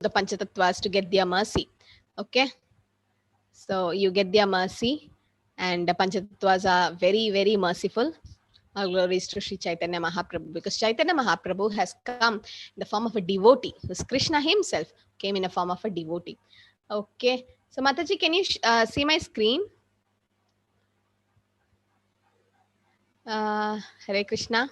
the Panchatattvas to get their mercy. Okay, so you get their mercy, and the Panchatattvas are very, very merciful. Our glories to Sri Chaitanya Mahaprabhu, because Chaitanya Mahaprabhu has come in the form of a devotee, because Krishna himself came in a form of a devotee. Okay, so Mataji, can you see my screen? Hare Krishna.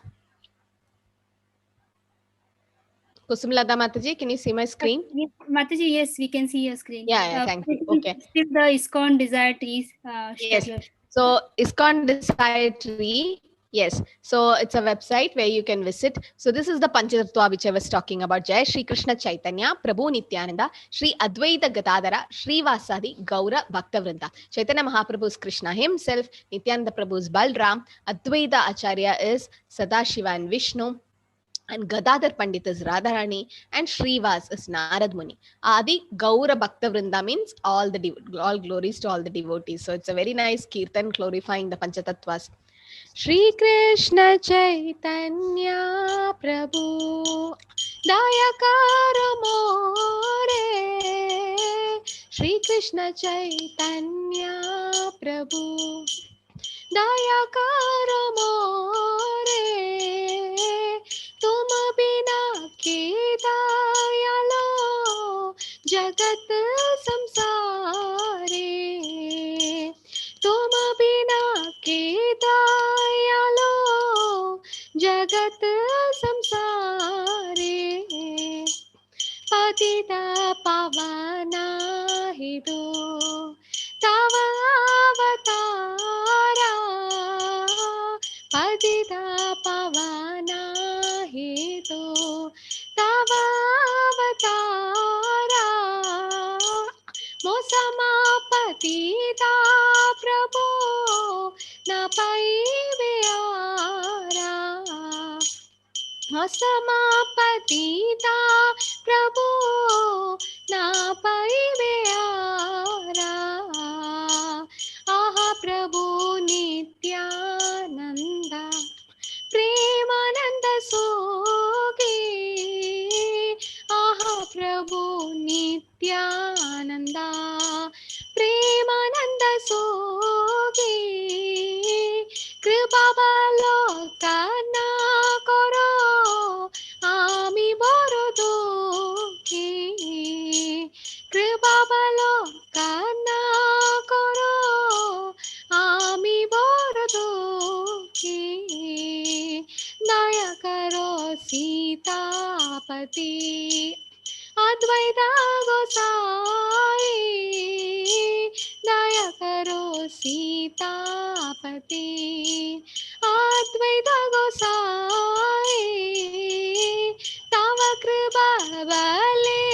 Kusumlata Mataji, can you see my screen? Yes, Mataji, yes, we can see your screen. Yeah, thank you. Okay. Still the ISKCON Desire Trees Yes. schedule. So ISKCON Desire Tree. Yes. So it's a website where you can visit. So this is the Panchatattva which I was talking about. Jai Shri Krishna Chaitanya, Prabhu Nityananda, Shri Advaita Gadadara, Shri Vasadi, Gaura Bhaktavrinda. Chaitanya Mahaprabhu is Krishna himself, Nityananda Prabhu is Balram, Advaita Acharya is Sadashiva and Vishnu, and Gadadhar Pandit is Radharani, and Srivas is Narad Muni. Adi Gaura Bhakta Vrinda means all glories to all the devotees. So it's a very nice kirtan glorifying the Panchatattvas. Shri Krishna Chaitanya Prabhu Dayakar More, Shri Krishna Chaitanya Prabhu दया करो मोरे, तुम बिना के दयालो जगत संसारे, तुम बिना के दयालो जगत संसारे, पतित पावना हिदो तव अवतारा, पतित पावना हिदो तव अवतारा, मोसमा पतिता प्रभो न पाइबे आरा, समापतिता प्रभु ना पाइबे आरा, आहा प्रभु नित्यानंद प्रेमानंद सोगे, आहा प्रभु नित्यानंद प्रेमानंद सोगे, कृपा बलोकन करो आमी बड़ दुखी, कृपा बलोकन करो आमी बड़ दुखी, दया करो सीतापति अद्वैत गोसाई, दया करो सीतापति अद्वैत गोसाई, तव कृपा बले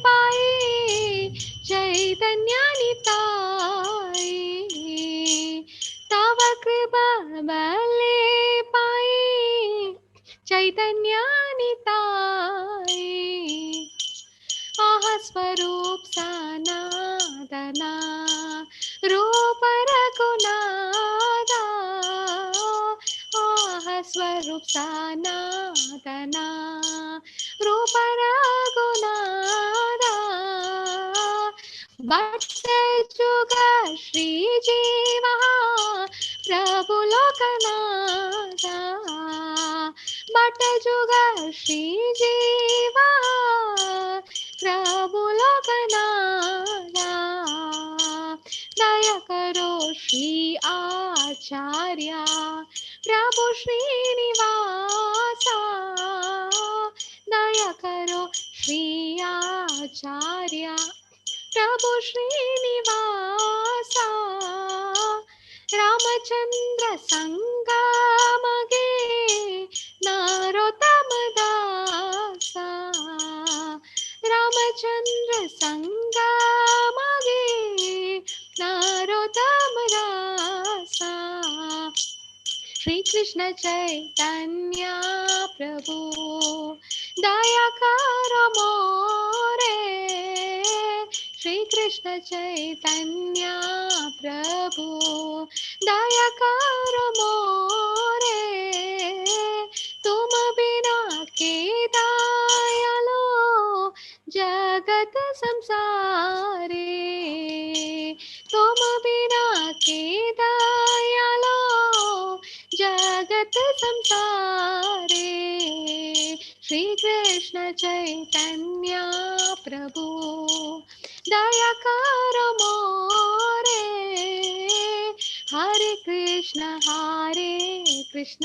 पाई चैतन्य निताई, तव कृपा बले पाई चैतन्य निताई, आह स्वरूप सनातना रूप रघुनाथा, आह स्वरूप सनातना रूप रघुनाथा, बट जुग श्री जीवा प्रभु लोकनाथा, बट जुग श्री जीवा प्रभु लोकनाथा, दया करो श्री आचार्य प्रभु श्रीनिवासा, दया करो श्री आचार्य प्रभु श्रीनिवासा, रामचंद्र संगमगे नरोत्तम दासा, रामचंद्र संगमगे नरोत्तम दासा, श्री कृष्ण चैतन्य प्रभु दया करो मोरे, श्री कृष्ण चैतन्य प्रभु दया करो मोरे, तुम बिना के दयालो जगत संसारे तुम बिना के दयालो जगत संसारे श्री कृष्ण चैतन्य प्रभु दया करो मोरे हरे कृष्ण कृष्ण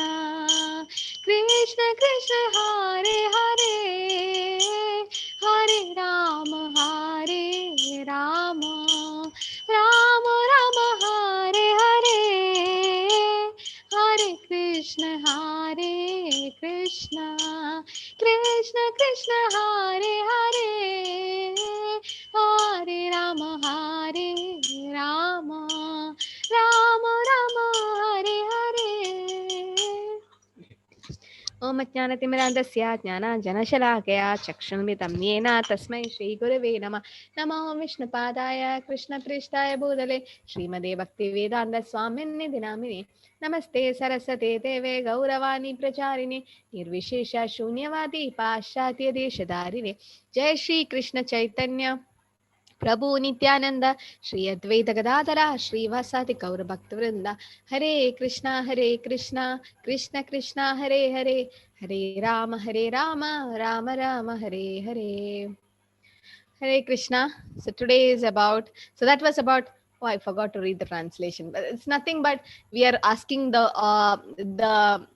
कृष्ण कृष्ण हरे हरे हरे राम राम राम हरे हरे हरे कृष्ण कृष्ण कृष्ण कृष्ण हरे हरे हरे राम राम राम हरे हरे ओम अज्ञानतिमिरान्धस्य ज्ञानाञ्जनशलाकया चक्षुन्मितं येन तस्मै श्रीगुरवे नमः नमो विष्णुपादाय कृष्णप्रेष्ठाय भूतले श्रीमते भक्तिवेदान्तस्वामिन्निधि नामिने नमस्ते सरस्वते देवे गौरवाणी प्रचारिणे निर्विशेष शून्यवादी पाश्चात्यदेशधारिणे जय श्री कृष्ण चैतन्य प्रभु नित्यानंद श्री अद्वैत गदाधर श्रीवासादि गौर भक्तवृंद हरे Krishna Krishna Krishna Hare Hare Hare Ram Ram Ram Hare Hare Hare Krishna. So today is about, so that was about, oh, I forgot to read the translation, but it's nothing but we are asking the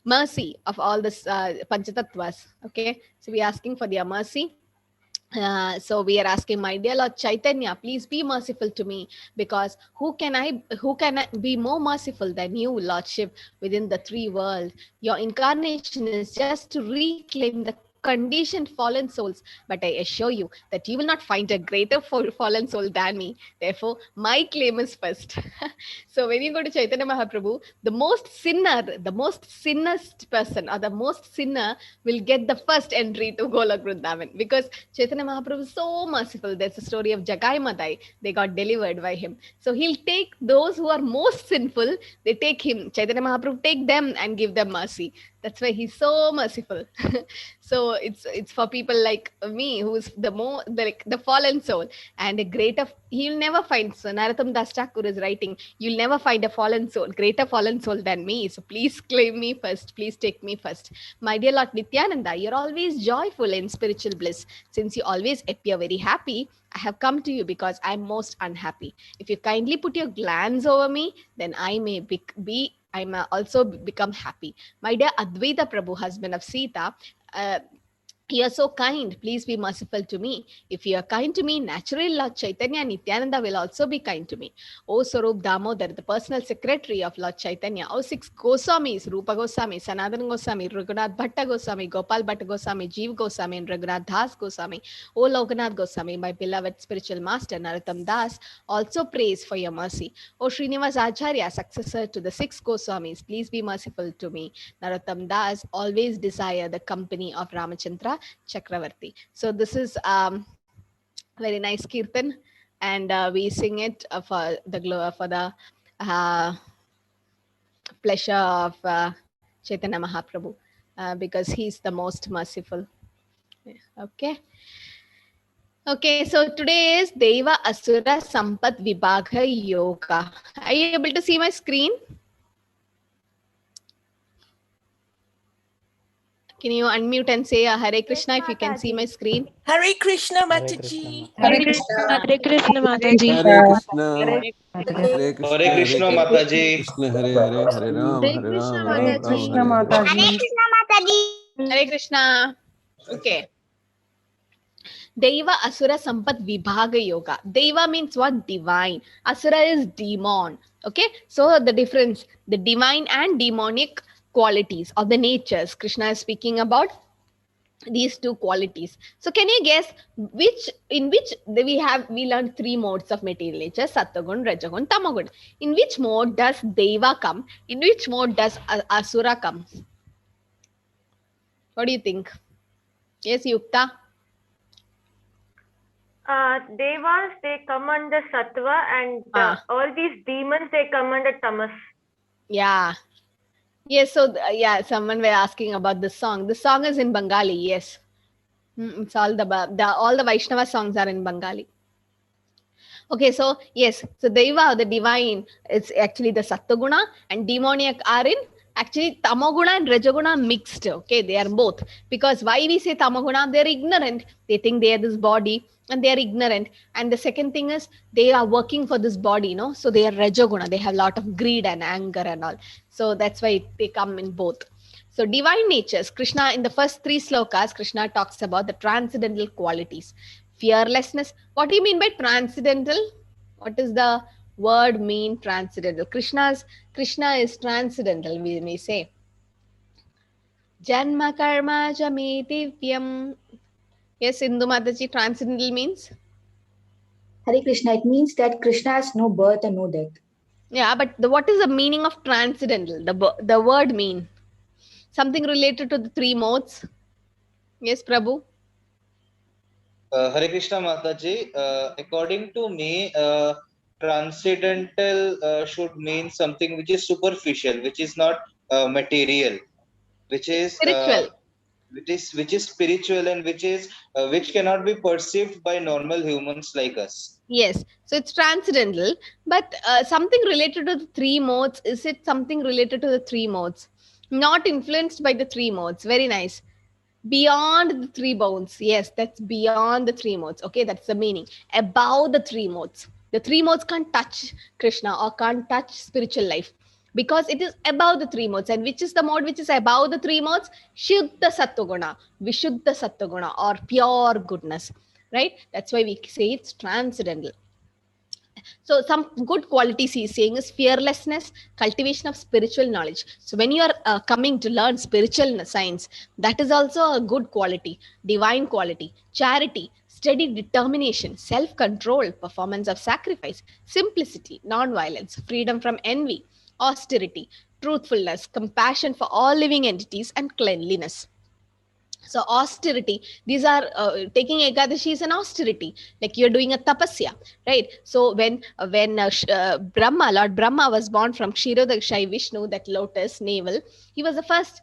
mercy of all this Panchatattvas. Okay. So we are asking for their mercy. So we are asking, my dear Lord Chaitanya, please be merciful to me, because who can I be more merciful than you, Lordship, within the three worlds? Your incarnation is just to reclaim the conditioned fallen souls, but I assure you that you will not find a greater fallen soul than me. Therefore, my claim is first. So when you go to Chaitanya Mahaprabhu, the most sinnest person, or the most sinner, will get the first entry to Golok Vrindavan, because Chaitanya Mahaprabhu is so merciful. There's a story of Jagai Madai. They got delivered by him. So he'll take those who are most sinful, they take him. Chaitanya Mahaprabhu take them and give them mercy. That's why he's so merciful. So it's for people like me, who's the fallen soul, and a greater, you'll never find. So Narottam Das Thakur is writing, you'll never find a greater fallen soul than me. So please claim me first. Please take me first. My dear Lord Nityananda, you're always joyful in spiritual bliss. Since you always appear very happy, I have come to you because I'm most unhappy. If you kindly put your glance over me, then I may also become happy. My dear Advaita Prabhu, husband of Sita, you are so kind. Please be merciful to me. If you are kind to me, naturally Lord Chaitanya Nityananda will also be kind to me. O Sarup Damodar, the personal secretary of Lord Chaitanya. O six Goswamis, Rupa Goswami, Sanatana Goswami, Raghunath Bhatta Goswami, Gopal Bhatta Goswami, Jeev Goswami, and Raghunath Das Goswami. O Lokanath Goswami, my beloved spiritual master Narottam Das, also prays for your mercy. O Srinivas Acharya, successor to the six Goswamis, please be merciful to me. Narottam Das always desire the company of Ramachandra Chakravarti. So this is very nice kirtan, and we sing it for the pleasure of Chaitanya Mahaprabhu, because he's the most merciful. Okay. Okay, so today is Deva Asura Sampat Vibhaga Yoga. Are you able to see my screen? Can you unmute and say Hare Krishna if you can see my screen? Hare Krishna Mataji. Hare Krishna. Hare Krishna Mataji. Hare Krishna. Hare Hare Krishna Mataji. Krishna Hare Hare Hare Ram Hare Hare Krishna Ram Hare Ram Krishna Ram Hare Hare. Mataji. Hare Krishna. Okay. Deva Asura Sampat Vibhaga Yoga. Deva means what? Divine. Asura is demon. Okay. So the difference, the divine and demonic qualities of the natures. Krishna is speaking about these two qualities. So can you guess in which we learned three modes of material nature: Sattvagun, Rajagun, Tamagun. In which mode does Deva come? In which mode does Asura come? What do you think? Yes, Yukta. Devas, they come under Sattva, and all these demons, they come under Tamas. Yeah. Yes, so yeah, someone were asking about the song. The song is in Bengali, yes. It's all all the Vaishnava songs are in Bengali. Okay, so yes, so Deva, the divine, it's actually the Sattaguna, and demoniac are in actually Tamoguna and Rajaguna mixed. Okay, they are both. Because why we say Tamoguna? They're ignorant. They think they are this body and they are ignorant. And the second thing is they are working for this body, no? So they are Rajaguna. They have a lot of greed and anger and all. So that's why they come in both. So divine natures, Krishna, in the first 3 slokas, Krishna talks about the transcendental qualities. Fearlessness. What do you mean by transcendental? What does the word mean, transcendental? Krishna is transcendental, we may say. Janma karma jame divyam. Yes, Indu Mataji, transcendental means? Hare Krishna, it means that Krishna has no birth and no death. Yeah, but what is the meaning of transcendental? The word mean? Something related to the 3 modes? Yes, Prabhu? Hare Krishna Mataji, according to me, transcendental should mean something which is superficial, which is not material, which is Spiritual. which is spiritual, and which cannot be perceived by normal humans like us. Yes, so it's transcendental, but something related to the 3 modes. Is it something related to the 3 modes? Not influenced by the 3 modes. Very nice. Beyond the 3 modes. Yes, that's beyond the 3 modes. Okay, that's the meaning. Above the 3 modes. The 3 modes can't touch Krishna or can't touch spiritual life because it is above the 3 modes. And which is the mode which is above the 3 modes? Shuddha Sattva, Vishuddha Sattva, or pure goodness. Right? That's why we say it's transcendental. So some good qualities he's saying is fearlessness, cultivation of spiritual knowledge. So when you are coming to learn spiritual science, that is also a good quality, divine quality. Charity, steady determination, self-control, performance of sacrifice, simplicity, non-violence, freedom from envy, austerity, truthfulness, compassion for all living entities, and cleanliness. So austerity, these are taking Ekadashi is an austerity, like you're doing a tapasya, right? So when Brahma, Lord Brahma was born from Kshirodakshayi Vishnu, that lotus navel, he was the first,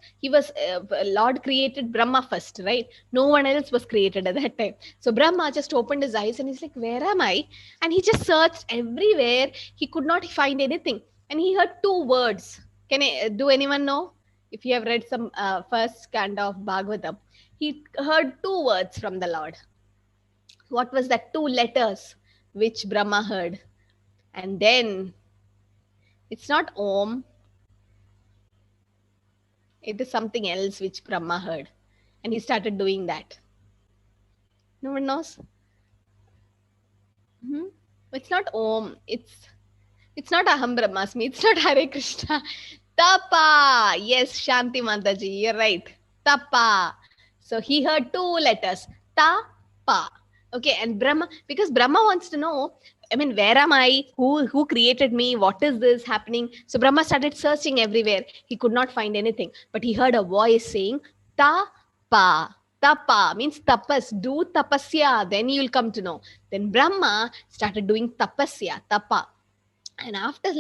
Lord created Brahma first, right? No one else was created at that time. So Brahma just opened his eyes and he's like, where am I? And he just searched everywhere. He could not find anything. And he heard 2 words. Do anyone know? If you have read some first canto of Bhagavatam, he heard 2 words from the Lord. What was that 2 letters which Brahma heard? And then it's not Om. It is something else which Brahma heard. And he started doing that. No one knows? It's not Om. It's not Aham Brahmasmi. It's not Hare Krishna. Tapa. Yes, Shanti Mataji, you're right. Tapa. So he heard 2 letters. Ta-pa. Okay, and Brahma, because Brahma wants to know, I mean, where am I? Who created me? What is this happening? So Brahma started searching everywhere. He could not find anything. But he heard a voice saying, Ta-pa. Tapa means tapas. Do tapasya. Then you'll come to know. Then Brahma started doing tapasya, tapa. And after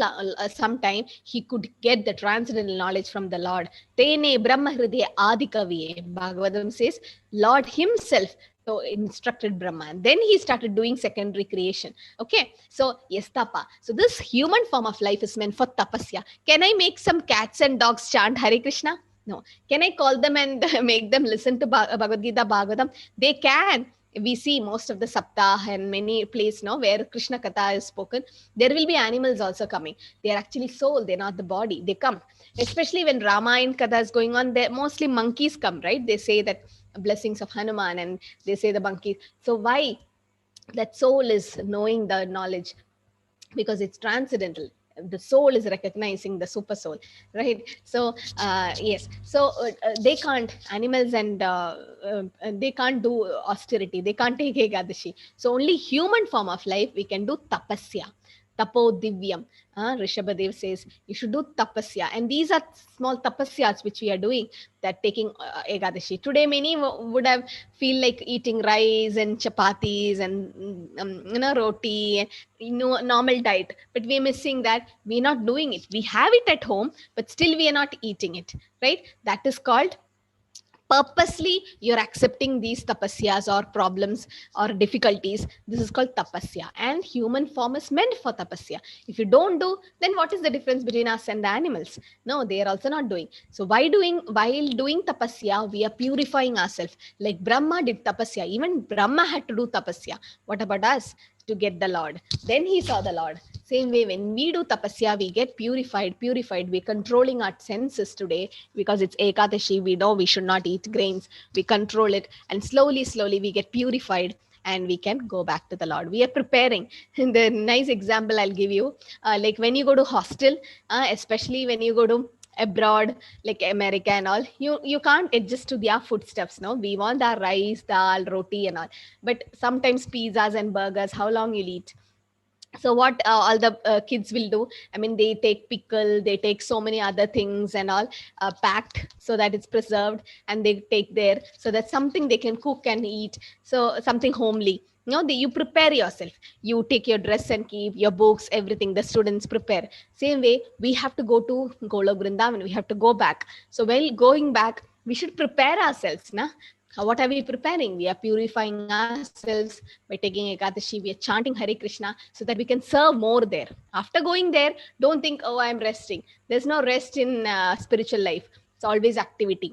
some time, he could get the transcendental knowledge from the Lord. Tene Brahma Hridaya Adikaviye. Bhagavatam says, Lord himself so instructed Brahma. And then he started doing secondary creation. Okay. So, yes, tapa. So this human form of life is meant for tapasya. Can I make some cats and dogs chant Hare Krishna? No. Can I call them and make them listen to Bhagavad Gita, Bhagavatam? They can. We see most of the Saptah and many places now where Krishna Katha is spoken. There will be animals also coming. They are actually soul. They're not the body. They come. Especially when Ramayana Katha is going on, mostly monkeys come, right? They say that blessings of Hanuman and they say the monkeys. So why? That soul is knowing the knowledge because it's transcendental. The soul is recognizing the super soul, right? So yes, so they can't, animals and they can't do austerity, they can't take Ekadashi. So only human form of life we can do tapasya, tapo divyam. Rishabhadev says you should do tapasya, and these are small tapasyas which we are doing, that taking Ekadashi. Today many would have feel like eating rice and chapatis and roti and normal diet, but we're missing that. We're not doing it. We have it at home, but still we are not eating it, right? That is called purposely you're accepting these tapasyas or problems or difficulties. This is called tapasya, and human form is meant for tapasya. If you don't do, then what is the difference between us and the animals? No, they are also not doing. So while doing tapasya, we are purifying ourselves. Like Brahma did tapasya, even Brahma had to do tapasya. What about us? To get the Lord, then he saw the Lord. Same way, when we do tapasya, we get purified. We're controlling our senses today because it's Ekadashi. We know we should not eat grains. We control it, and slowly we get purified, and we can go back to the Lord. We are preparing. The nice example I'll give you, like when you go to hostel, especially when you go to abroad like America and all, you can't adjust to their foodstuffs. No, we want our rice, dal, roti and all, but sometimes pizzas and burgers, how long you'll eat? So what all the kids will do, I mean, they take pickle, they take so many other things and all, packed so that it's preserved, and they take there so that something they can cook and eat, so something homely. You prepare yourself. You take your dress and keep your books, everything. The students prepare. Same way, we have to go to Golok Vrindavan. We have to go back. So while going back, we should prepare ourselves. What are we preparing? We are purifying ourselves by taking Ekadashi. We are chanting Hare Krishna so that we can serve more there. After going there, don't think, oh, I'm resting. There's no rest in spiritual life. It's always activity.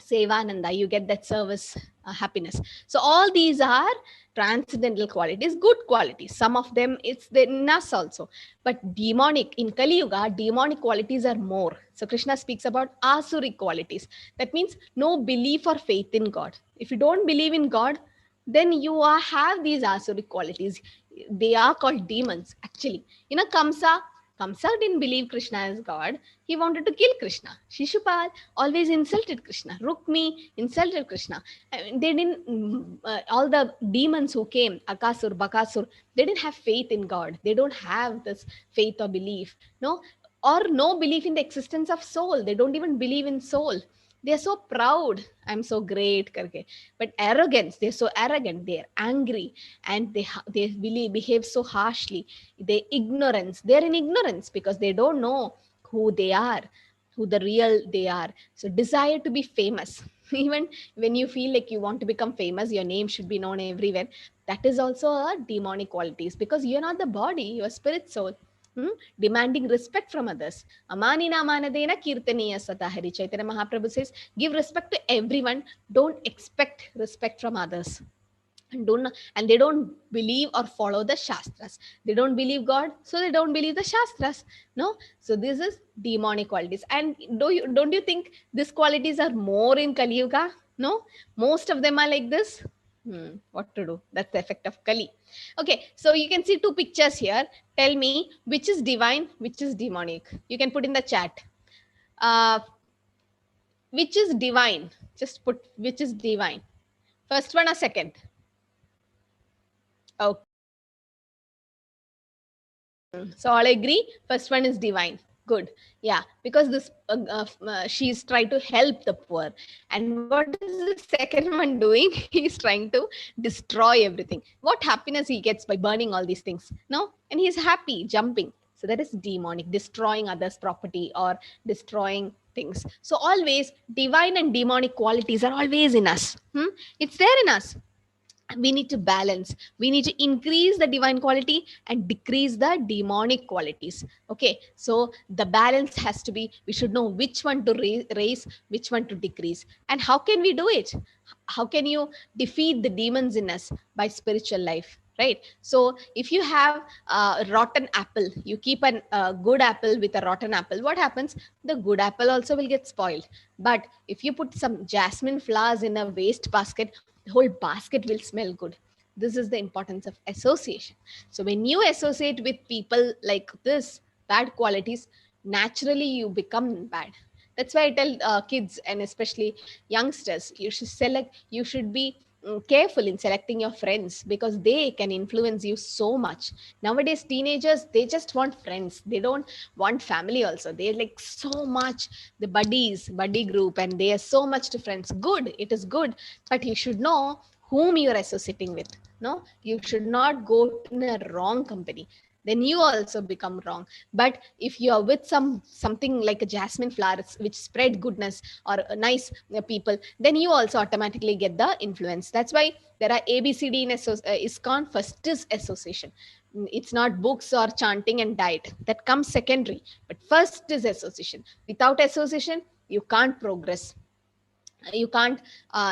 Sevananda, you get that service happiness. So all these are transcendental qualities, good qualities. Some of them, it's in us also. But demonic, in Kali Yuga, demonic qualities are more. So Krishna speaks about asuric qualities. That means no belief or faith in God. If you don't believe in God, then you have these asuric qualities. They are called demons, actually. Kamsa didn't believe Krishna as God. He wanted to kill Krishna. Shishupal always insulted Krishna. Rukmi insulted Krishna. They didn't, all the demons who came, Akasur, Bakasur, they didn't have faith in God. They don't have this faith or belief. Or no belief in the existence of soul. They don't even believe in soul. They are so proud. I'm so great. But arrogance, they're so arrogant. They're angry, and they really behave so harshly. They're in ignorance because they don't know who they are, who the real they are. So desire to be famous. Even when you feel like you want to become famous, your name should be known everywhere. That is also a demonic qualities, because you're not the body, you're spirit soul. Demanding respect from others. Amanina manadena kirtaniya satahari. Chaitanya Mahaprabhu says, give respect to everyone. Don't expect respect from others. And they don't believe or follow the Shastras. They don't believe God, so they don't believe the Shastras. No? So this is demonic qualities. And don't you think these qualities are more in Kali Yuga? No? Most of them are like this. What to do? That's the effect of Kali. Okay, so you can see two pictures here. Tell me which is divine, which is demonic. You can put in the chat. Which is divine? Just put which is divine. First one or second? Okay. So all agree. First one is divine. Good. Yeah, because this she's trying to help the poor. And what is the second one doing? He's trying to destroy everything. What happiness he gets by burning all these things? No? And he's happy, jumping. So that is demonic, destroying others' property or destroying things. So always divine and demonic qualities are always in us. It's there in us. We need to balance. We need to increase the divine quality and decrease the demonic qualities. Okay, so the balance has to be, we should know which one to raise, which one to decrease. And how can we do it? How can you defeat the demons in us? By spiritual life, right? So if you have a rotten apple, you keep a good apple with a rotten apple, what happens? The good apple also will get spoiled. But if you put some jasmine flowers in a waste basket, the whole basket will smell good. This is the importance of association. So when you associate with people like this, bad qualities, naturally you become bad. That's why I tell kids and especially youngsters, you should be careful in selecting your friends, because they can influence you so much. Nowadays, teenagers, they just want friends. They don't want family also. They're like so much the buddy group, and they are so much to friends. Good, it is good, but you should know whom you're associating with. No, you should not go in a wrong company. then you also become wrong. But if you are with something like a jasmine flower which spread goodness or nice people, then you also automatically get the influence. That's why there are ABCD in ISKCON. First is association. It's not books or chanting and diet, that comes secondary, but first is association. Without association you can't progress, you can't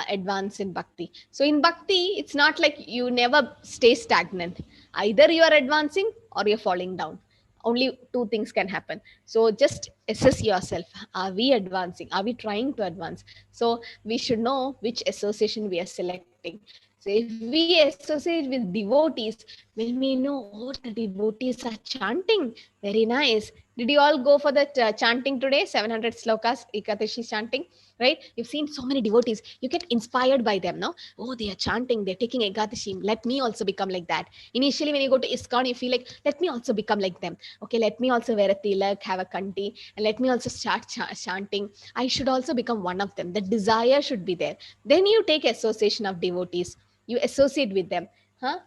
advance in bhakti. So in bhakti, it's not like you never stay stagnant. Either you are advancing or you're falling down. Only two things can happen. So just assess yourself. Are we advancing? Are we trying to advance? So we should know which association we are selecting. So if we associate with devotees, when we know, oh, the devotees are chanting, very nice. Did you all go for that chanting today? 700 slokas, Ekadashi chanting, right? You've seen so many devotees. You get inspired by them, no? Oh, they are chanting, they're taking Ekadashi. Let me also become like that. Initially, when you go to ISKCON, you feel like, let me also become like them. Okay, let me also wear a tilak, have a kanti, and let me also start chanting. I should also become one of them. The desire should be there. Then you take association of devotees. You associate with them,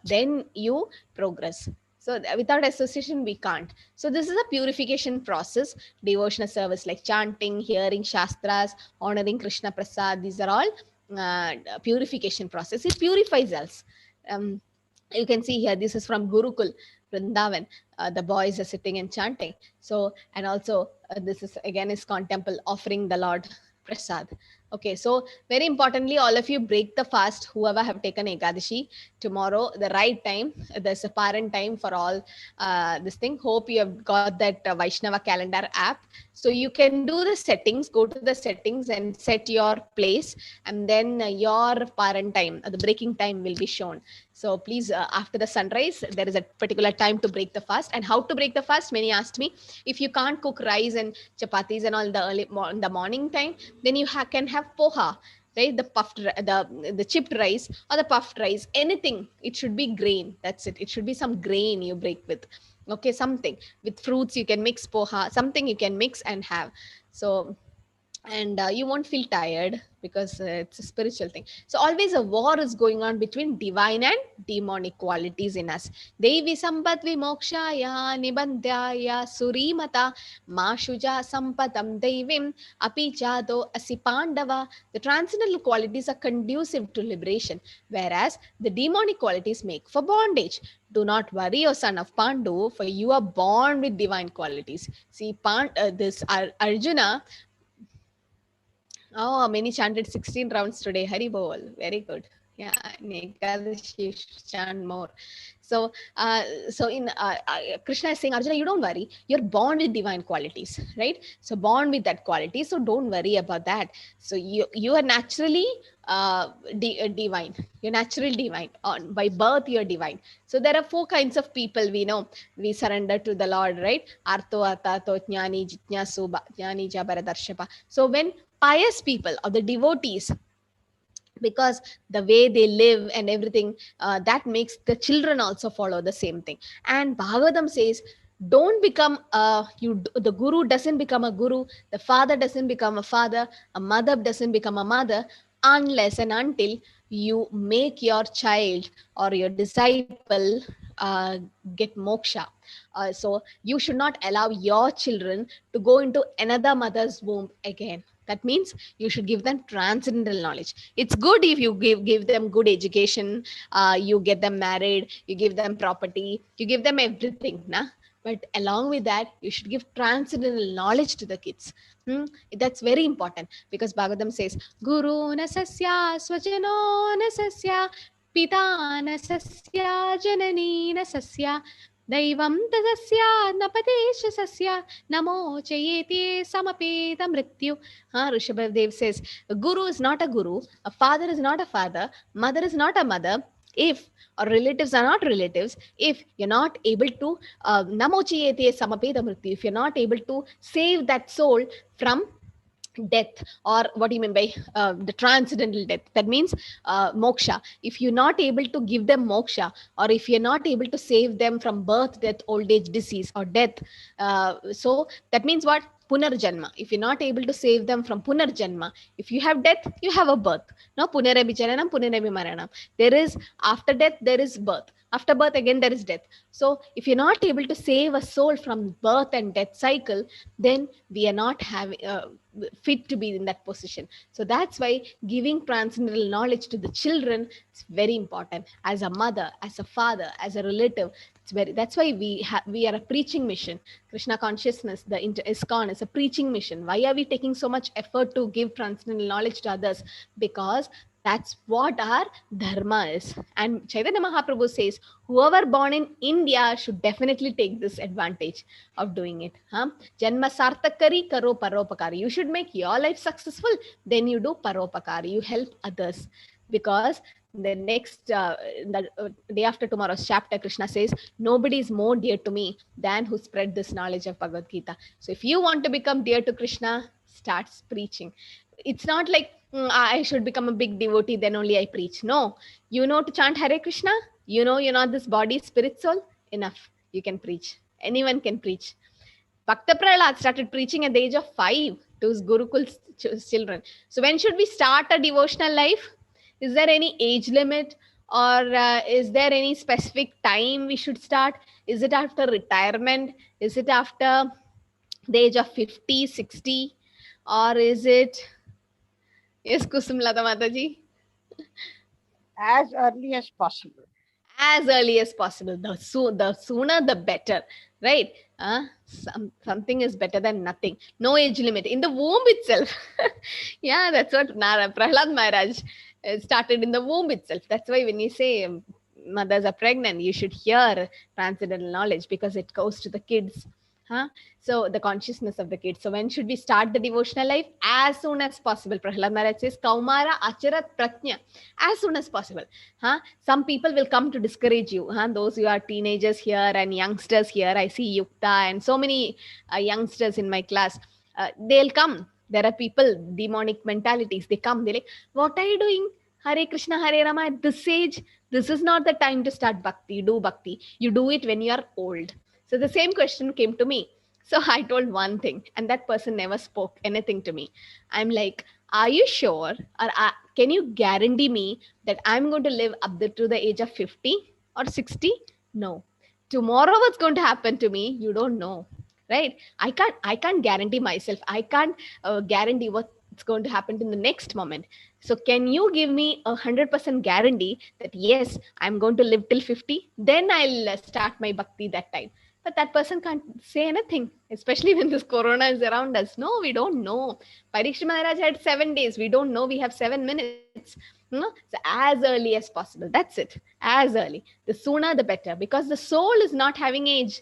then you progress. So without association we can't. So this is a purification process. Devotional service like chanting, hearing shastras, honoring Krishna Prasad, these are all purification process. It purifies us. You can see here, this is from Gurukul Vrindavan. The boys are sitting and chanting. So, and also this is again ISKCON temple offering the Lord Prasad. Okay, so very importantly, all of you break the fast, whoever have taken Ekadashi. Tomorrow, the right time, there's a parent time for all this thing. Hope you have got that Vaishnava calendar app. So you can do the settings, go to the settings and set your place, and then your parent time, the breaking time will be shown. So please, after the sunrise, there is a particular time to break the fast. And how to break the fast? Many asked me, if you can't cook rice and chapatis and all in the morning time, then you can have poha, right? The puffed, the chipped rice or the puffed rice, anything. It should be grain. That's it. It should be some grain you break with. Okay, something with fruits you can mix poha, something you can mix and have. So, and you won't feel tired because it's a spiritual thing. So always a war is going on between divine and demonic qualities in us. Devi sampat vimokshaya nibandhyaya surimata mashuja sampatam devim api jado asi pandava. The transcendental qualities are conducive to liberation, whereas the demonic qualities make for bondage. Do not worry, O son of Pandu, for you are born with divine qualities. See, this Arjuna. Oh, many chanted 16 rounds today. Hari Bol. Very good. Yeah, Ekadashi chant more. So, Krishna is saying, Arjuna, you don't worry. You're born with divine qualities, right? So born with that quality. So don't worry about that. So you are naturally divine. You're naturally divine. By birth, you're divine. So there are 4 kinds of people we know. We surrender to the Lord, right? Arto, Atato, Jnani, Jitnyasu, Jnani, Jabara, Darshapa. So when pious people or the devotees, because the way they live and everything, that makes the children also follow the same thing. And Bhagavatam says, don't become the guru doesn't become a guru, the father doesn't become a father, a mother doesn't become a mother, unless and until you make your child or your disciple get moksha. So you should not allow your children to go into another mother's womb again. That means you should give them transcendental knowledge. It's good if you give them good education, you get them married, you give them property, you give them everything. But along with that, you should give transcendental knowledge to the kids. That's very important, because Bhagavatam says, Guru nasasya swajano nasasya pita nasasya janani nasasya Daivam tadasya napadesha sasya namo chayeti samapeta mrityu. Rishabhadev says, a guru is not a guru, a father is not a father, mother is not a mother, if or relatives are not relatives, if you're not able to namo chayeti samapeta mrityu, if you're not able to save that soul from death, or what do you mean by the transcendental death? That means moksha. If you're not able to give them moksha, or if you're not able to save them from birth, death, old age, disease, or death, so that means what? Punarjanma. If you're not able to save them from punarjanma, if you have death, you have a birth. No, punarabi jananam, punarabi maranam. There is, after death, there is birth. After birth, again, there is death. So if you're not able to save a soul from birth and death cycle, then we are not having fit to be in that position. So that's why giving transcendental knowledge to the children is very important. As a mother, as a father, as a relative, that's why we are a preaching mission. Krishna consciousness, the ISKCON is a preaching mission. Why are we taking so much effort to give transcendental knowledge to others? Because that's what our dharma is. And Chaitanya Mahaprabhu says, whoever born in India should definitely take this advantage of doing it. Janma sartakari karo paropakari. You should make your life successful, then you do paropakari. You help others. Because the next day after tomorrow's chapter, Krishna says, nobody is more dear to me than who spread this knowledge of Bhagavad Gita. So if you want to become dear to Krishna, start preaching. It's not like I should become a big devotee, then only I preach. No, you know to chant Hare Krishna, you know you're not this body, spirit, soul, enough. You can preach. Anyone can preach. Bhakta Prahlad started preaching at the age of 5 to his Gurukul children. So when should we start a devotional life? Is there any age limit, or is there any specific time we should start? Is it after retirement? Is it after the age of 50, 60? Or is it... Yes, Kusumlata Mataji? As early as possible. As early as possible. The sooner, the better. Right? Something is better than nothing. No age limit. In the womb itself. Yeah, that's what Prahlad Maharaj started in the womb itself. That's why when you say mothers are pregnant, you should hear transcendental knowledge, because it goes to the kids. So the consciousness of the kids. So when should we start the devotional life? As soon as possible. Prahlad Maharaj says, Kaumara Acharat Pratnya. As soon as possible. Some people will come to discourage you. Those who are teenagers here and youngsters here. I see Yukta and so many youngsters in my class. They'll come. There are people, demonic mentalities. They come. They're like, what are you doing? Hare Krishna, Hare Rama. At this age, this is not the time to start bhakti. You do bhakti. You do it when you are old. So the same question came to me. So I told one thing, and that person never spoke anything to me. I'm like, are you sure, or can you guarantee me that I'm going to live up to the age of 50 or 60? No. Tomorrow what's going to happen to me, you don't know, right? I can't guarantee myself. I can't guarantee what's going to happen in the next moment. So can you give me 100% guarantee that yes, I'm going to live till 50? Then I'll start my bhakti that time. But that person can't say anything, especially when this corona is around us. No, we don't know. Parikshit Maharaj had 7 days. We don't know. We have 7 minutes. So as early as possible. That's it. As early. The sooner, the better. Because the soul is not having age.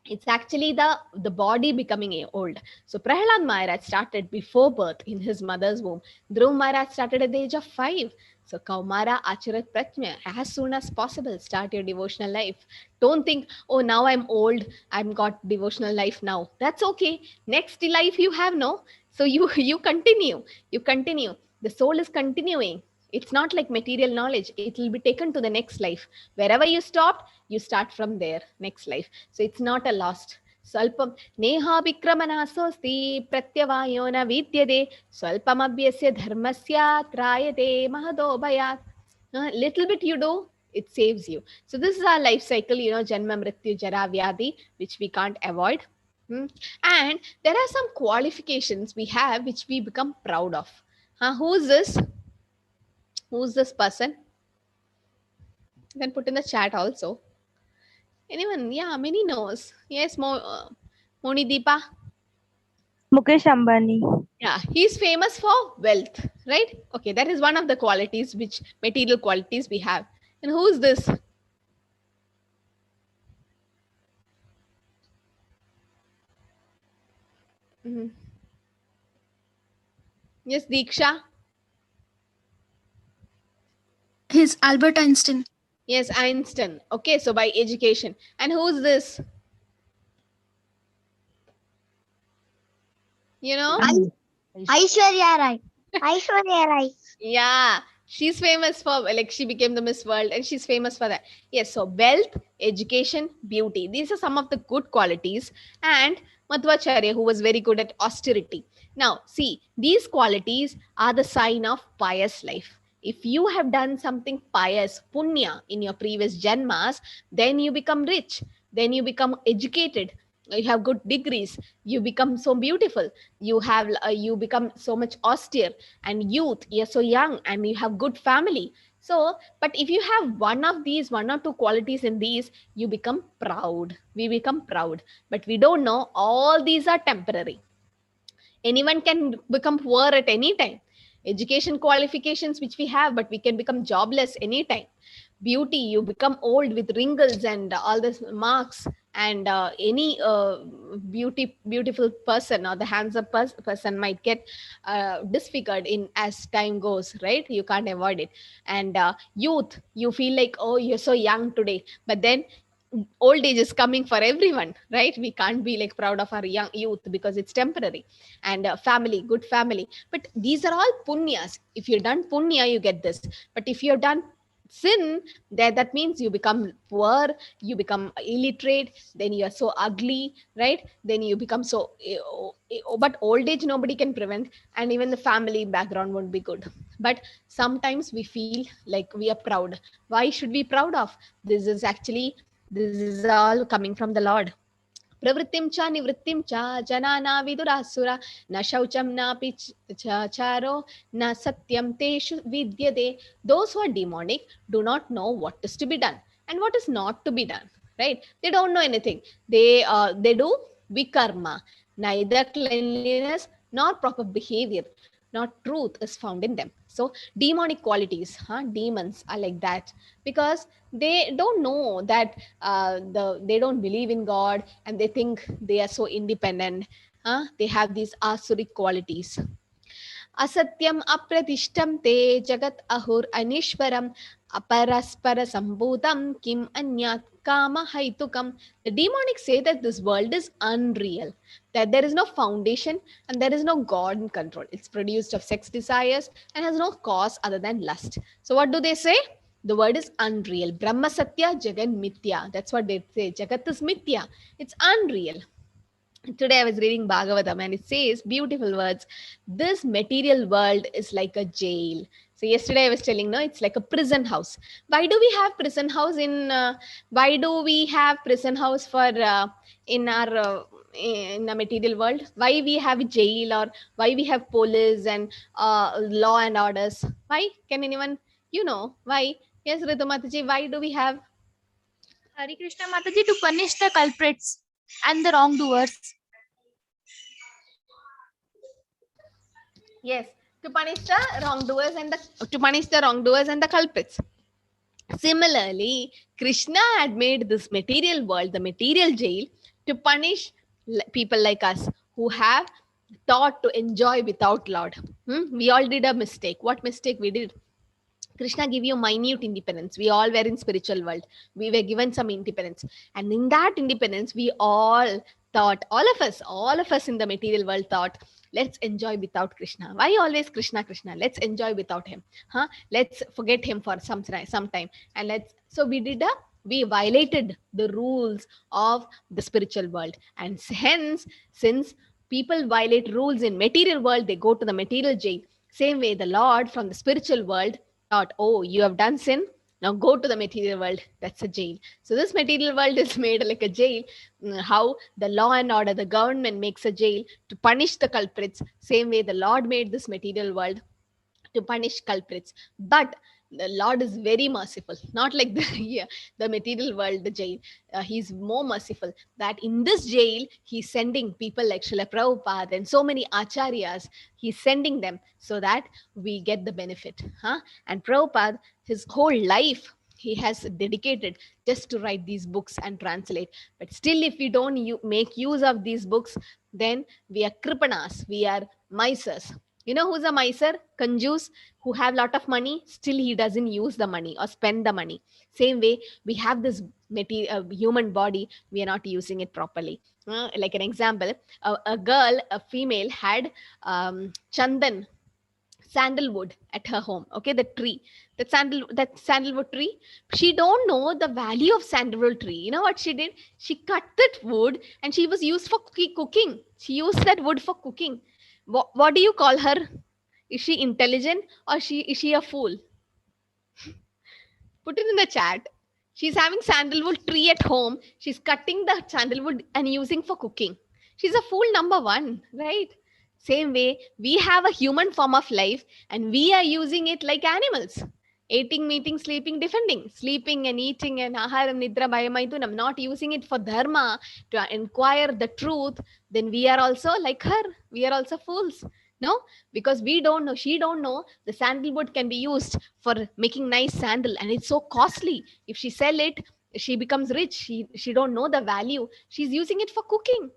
It's actually the body becoming old. So Prahlad Maharaj started before birth in his mother's womb. Dhruv Maharaj started at the age of 5. So Kaumara Acharat Pratnya, as soon as possible, start your devotional life. Don't think, oh, now I'm old, I've got devotional life now. That's okay. Next life you have, no? So you continue. You continue. The soul is continuing. It's not like material knowledge. It will be taken to the next life. Wherever you stopped, you start from there, next life. So it's not a lost. Swalpam neha vikramanasosti pratyavayona vidyade swalpam abhyasya dharmasya trayate mahadobhayat. Little bit you do, it saves you. So this is our life cycle, janma, mrityu, jara, vyadi, which we can't avoid. And there are some qualifications we have which we become proud of. Who is this? Who's this person? You can put in the chat also. Anyone? Yeah, many knows. Yes, Moni Deepa. Mukesh Ambani. Yeah, he's famous for wealth, right? Okay, that is one of the qualities, which material qualities we have. And who is this? Yes, Diksha. He's Albert Einstein. Yes, Einstein. Okay, so by education. And who's this? Aishwarya Rai. Aishwarya Rai. Yeah, she's famous for, she became the Miss World, and she's famous for that. Yes, so wealth, education, beauty. These are some of the good qualities. And Madhvacharya, who was very good at austerity. Now, see, these qualities are the sign of pious life. If you have done something pious, punya, in your previous janmas, then you become rich, then you become educated, you have good degrees, you become so beautiful, you become so much austere, and youth, you're so young, and you have good family. So, but if you have one of these, one or two qualities in these, you become proud. We become proud, but we don't know all these are temporary. Anyone can become poor at any time. Education qualifications which we have, but we can become jobless anytime. Beauty, you become old with wrinkles and all this marks, and any beautiful person or the handsome person might get disfigured in as time goes, right? You can't avoid it. And youth, you feel like, oh, you're so young today, but then old age is coming for everyone, right? We can't be like proud of our young youth because it's temporary. And family, good family, but these are all punyas. If you've done punya, you get this. But if you've done sin, that means you become poor, you become illiterate, then you are so ugly, right? Then you become so but old age nobody can prevent, and even the family background won't be good. But sometimes we feel like we are proud. Why should we be proud of? This is all coming from the Lord. Pravrittim cha nivrittim cha janana vidurasura na shaucham na charo na satyam teshu vidyade. Those who are demonic do not know what is to be done and what is not to be done, right? They don't know anything. They do vikarma, neither cleanliness nor proper behavior, not truth is found in them. So demonic qualities, demons are like that, because they don't know that they don't believe in God, and they think they are so independent. They have these asuric qualities. Asatyam apratishtam te jagat ahur anishwaram aparaspara sambhutam kim anyat kama haitukam. The demonic say that this world is unreal, that there is no foundation and there is no God in control. It's produced of sex desires and has no cause other than lust. So what do they say? The word is unreal. Brahma Satya Jagan Mithya. That's what they say. Jagat is Mithya. It's unreal. Today I was reading Bhagavatam and it says beautiful words. This material world is like a jail. So yesterday I was telling, no, it's like a prison house. Why do we have prison house why do we have prison house for in the material world? Why we have jail, or why we have police and law and orders? Why? Can anyone, why? Yes, Ritu Mataji, why do we have? Hare Krishna Mataji, to punish the culprits and the wrongdoers. Yes, to punish the wrongdoers and the culprits. Similarly, Krishna had made this material world, the material jail, to punish people like us who have thought to enjoy without Lord. We all did a mistake. What mistake we did? Krishna gave you minute independence. We all were in spiritual world. We were given some independence. And in that independence, we all thought, all of us in the material world thought, let's enjoy without Krishna. Why always Krishna, Krishna? Let's enjoy without him. Let's forget him for some time. And so we violated the rules of the spiritual world. And hence, since people violate rules in material world, they go to the material jail. Same way, the Lord from the spiritual world thought, oh, you have done sin, now go to the material world. That's a jail. So this material world is made like a jail. How the law and order, the government makes a jail to punish the culprits. Same way the Lord made this material world to punish culprits. But the Lord is very merciful, not like the material world, the jail. He's more merciful that in this jail, he's sending people like Srila Prabhupada and so many acharyas. He's sending them so that we get the benefit. And Prabhupada, his whole life, he has dedicated just to write these books and translate. But still, if we don't make use of these books, then we are kripanas, we are misers. You know who's a miser? Kanjus, who have a lot of money, still he doesn't use the money or spend the money. Same way, we have this human body, we are not using it properly. Like an example, a female had chandan, sandalwood at her home. Okay, the tree, that sandalwood tree. She don't know the value of sandalwood tree. You know what she did? She cut that wood and she was used for cooking. She used that wood for cooking. What do you call her? Is she intelligent or is she a fool? Put it in the chat. She's having sandalwood tree at home. She's cutting the sandalwood and using for cooking. She's a fool number one, right? Same way, we have a human form of life and we are using it like animals. Eating, meeting, sleeping, defending. Sleeping and eating and aharam, nidra, bhayamaithunam. Not using it for dharma to inquire the truth. Then we are also like her. We are also fools. No, because we don't know, she don't know the sandalwood can be used for making nice sandal and it's so costly. If she sell it, she becomes rich. She don't know the value. She's using it for cooking.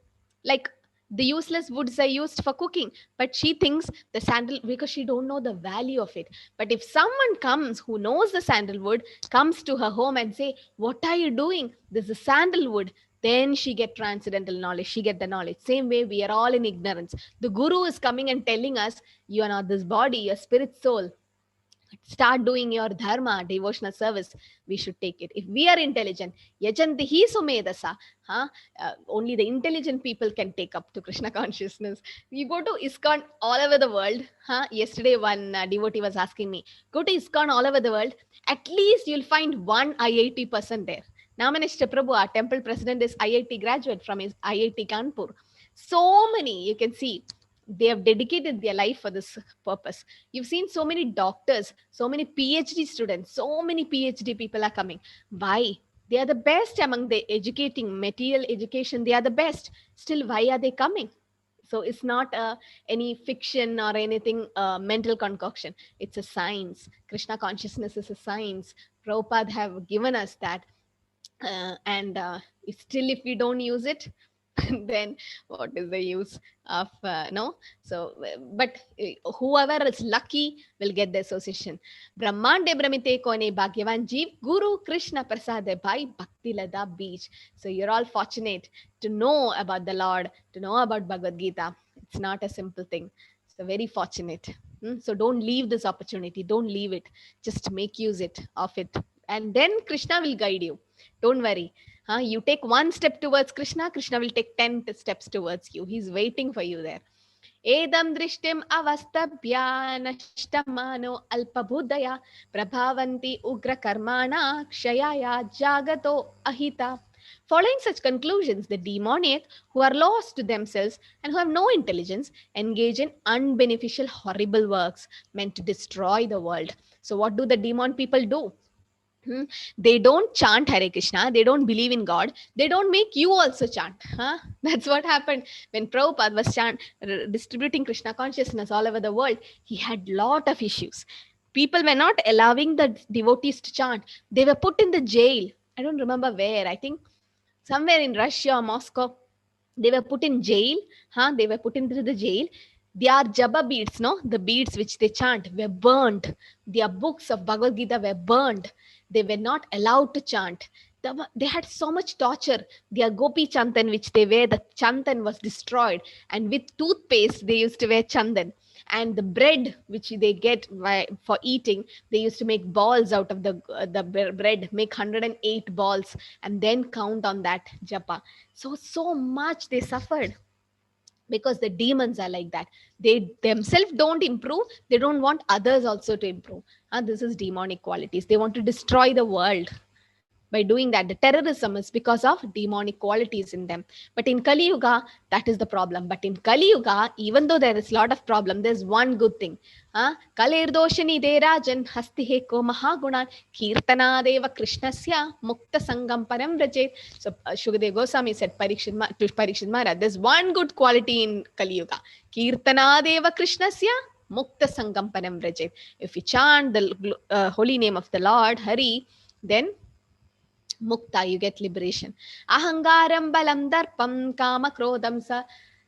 Like the useless woods are used for cooking, but she thinks the sandal, because she don't know the value of it. But if someone comes who knows the sandalwood, comes to her home and say, what are you doing? This is sandalwood. Then she get transcendental knowledge. She get the knowledge. Same way, we are all in ignorance. The guru is coming and telling us, you are not this body, your spirit soul. Start doing your dharma, devotional service. We should take it. If we are intelligent, yajanti hi sumedasa, only the intelligent people can take up to Krishna consciousness. You go to ISKCON all over the world. Yesterday, one devotee was asking me, go to ISKCON all over the world. At least you'll find one IIT person there. Namanishta Prabhu, our temple president, is IIT graduate from his IIT Kanpur. So many, you can see, they have dedicated their life for this purpose. You've seen so many doctors, so many PhD students, so many PhD people are coming. Why? They are the best among the educating, material education. They are the best. Still, why are they coming? So it's not any fiction or anything mental concoction. It's a science. Krishna consciousness is a science. Prabhupada have given us that. And still, if we don't use it, then what is the use of no? So, but whoever is lucky will get the association. Brahmande Brahmite Kone Bhagyavan Jeev Guru Krishna Prasade Bhai Bhakti Lada Beach. So you're all fortunate to know about the Lord, to know about Bhagavad Gita. It's not a simple thing. So very fortunate. So don't leave this opportunity. Don't leave it. Just make use of it. And then Krishna will guide you. Don't worry. You take one step towards Krishna, Krishna will take 10 steps towards you. He's waiting for you there. Edam drishtim avastabhya nashtamano alpabudaya prabhavanti ugra karmana kshayaya jagato ahita. Following such conclusions, the demoniac, who are lost to themselves and who have no intelligence, engage in unbeneficial, horrible works meant to destroy the world. So what do the demon people do? They don't chant Hare Krishna. They don't believe in God. They don't make you also chant. That's what happened when Prabhupada was distributing Krishna consciousness all over the world. He had lot of issues. People were not allowing the devotees to chant. They were put in the jail. I don't remember where. I think somewhere in Russia or Moscow. They were put in jail. They were put into the jail. Their japa beads, the beads which they chant, were burned. Their books of Bhagavad Gita were burned. They were not allowed to chant. They had so much torture. Their gopi chandan which they wear, the chandan was destroyed. And with toothpaste, they used to wear chandan. And the bread which they get for eating, they used to make balls out of the bread, make 108 balls, and then count on that japa. So much they suffered. Because the demons are like that. They themselves don't improve. They don't want others also to improve. This is demonic qualities. They want to destroy the world. By doing that, the terrorism is because of demonic qualities in them. But in Kali Yuga, that is the problem. But in Kali Yuga, even though there is a lot of problem, there's one good thing. Kalir doshani de rajan hasti ko mahagunan kirtana deva krishnasya mukta sangam param vrajet. So Shukadeva Goswami said to Parikshit Maharaj, there's one good quality in Kali Yuga. Kirtana deva krishnasya mukta sangam param vrajet. If you chant the holy name of the Lord, Hari, then Mukta, you get liberation. Ahangaram balam darpam kama krodam sa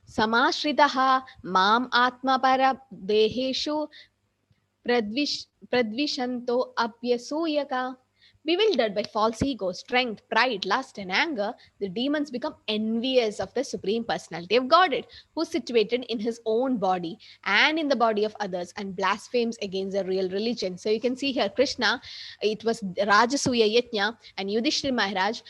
samashritaha mam atma para deheshu pradvishanto apyasuyaka. Bewildered by false ego, strength, pride, lust, and anger, the demons become envious of the Supreme Personality of Godhead, who is situated in his own body and in the body of others, and blasphemes against the real religion. So you can see here, Krishna, it was Rajasuya Yajna, and Yudhishthira Maharaj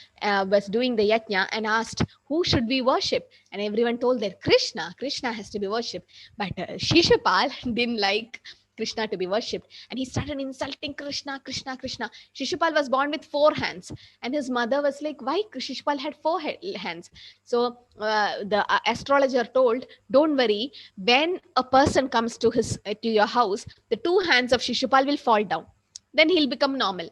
was doing the Yajna and asked, who should we worship? And everyone told that Krishna has to be worshipped. But Shishupal didn't like Krishna to be worshipped, and he started insulting Krishna, Krishna, Krishna. Shishupal was born with 4 hands, and his mother was like, why Shishupal had 4 hands? So the astrologer told, don't worry, when a person comes to your house, the 2 hands of Shishupal will fall down, then he'll become normal.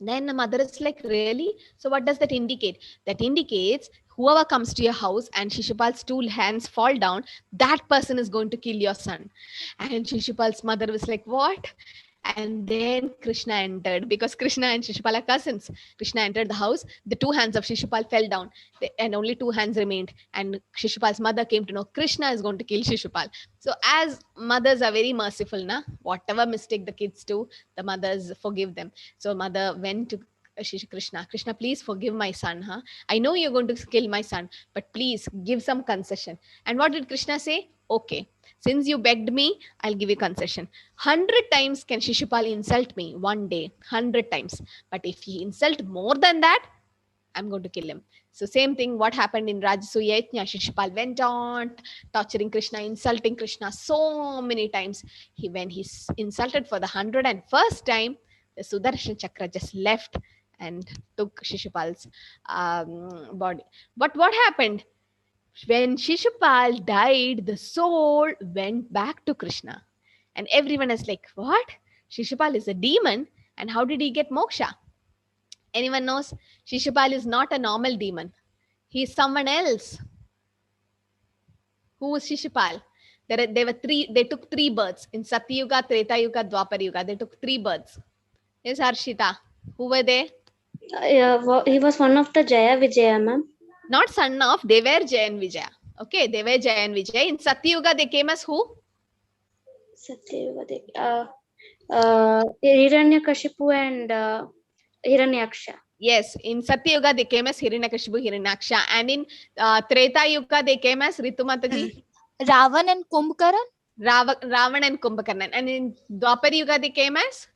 Then the mother is like, really? So what does that indicate? That indicates whoever comes to your house and Shishupal's 2 hands fall down, that person is going to kill your son. And Shishupal's mother was like, what? And then Krishna entered, because Krishna and Shishupal are cousins. Krishna entered the house, the 2 hands of Shishupal fell down, and only 2 hands remained. And Shishupal's mother came to know Krishna is going to kill Shishupal. So as mothers are very merciful, na? Whatever mistake the kids do, the mothers forgive them. So mother went to Krishna, Krishna, please forgive my son. Huh? I know you're going to kill my son, but please give some concession. And what did Krishna say? Okay, since you begged me, I'll give you concession. 100 times can Shishupal insult me one day, 100 times. But if he insult more than that, I'm going to kill him. So same thing, what happened in Rajasuya Yajna, Shishupal went on torturing Krishna, insulting Krishna so many times. When he insulted for the 101st time, the Sudarshan Chakra just left and took Shishupal's body. But what happened? When Shishupal died, the soul went back to Krishna. And everyone is like, what? Shishupal is a demon? And how did he get moksha? Anyone knows? Shishupal is not a normal demon. He is someone else. Who was Shishupal? They took 3 births. In Satyuga, Treta Yuga, Dwapar Yuga. They took 3 births. Yes, Harshita. Who were they? He was one of the Jaya Vijaya, ma'am. Not son of, they were Jaya and Vijaya. Okay, they were Jaya and Vijaya. In Satyuga, they came as who? Satyuga, Hiranyakashipu and Hiranyaksha. Yes, in Satyuga, they came as Hiranyakashipu, Hiranyaksha. And in Treta Yuga, they came as Ritumataji? Ravan and Kumbhakaran. Ravan and Kumbhakarnan. And in Dwapar Yuga, they came as?